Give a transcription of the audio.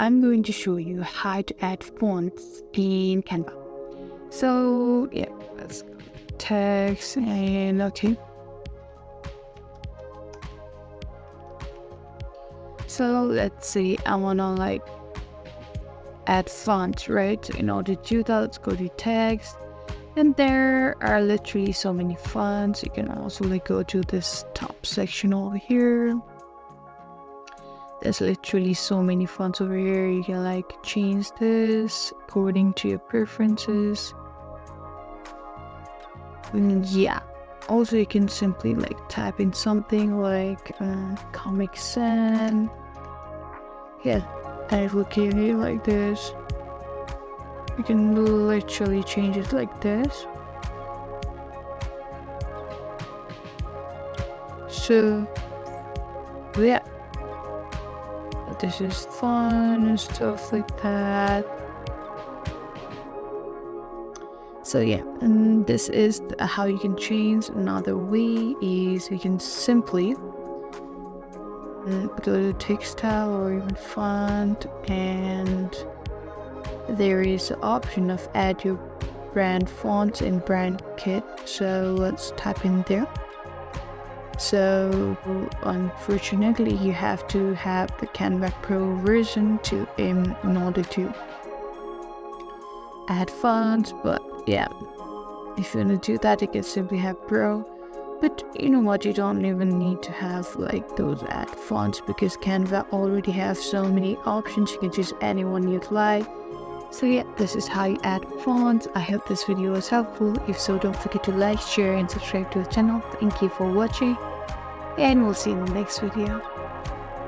I'm going to show you how to add fonts in Canva. So yeah, let's go text and okay. So let's see, I wanna like add font, right? So in order to do that, let's go to text. And there are literally so many fonts. You can also like go to this top section over here. There's literally so many fonts over here. You can like change this according to your preferences. And yeah, also you can simply like type in something like Comic Sans. Yeah, and it will give you like this. You can literally change it like this. So yeah, this is fun and stuff like that. So yeah, and this is how you can change. Another way is you can simply go to text style or even font, and there is the option of add your brand fonts in brand kit. So let's type in there. So unfortunately you have to have the Canva Pro version to in order to add fonts, but yeah, if you want to do that you can simply have Pro. But you know what, you don't even need to have like those add fonts because Canva already has so many options. You can choose any one you'd like. So yeah, this is how you add fonts. I hope this video was helpful. If so, don't forget to like, share and subscribe to the channel. Thank you for watching, and we'll see you in the next video.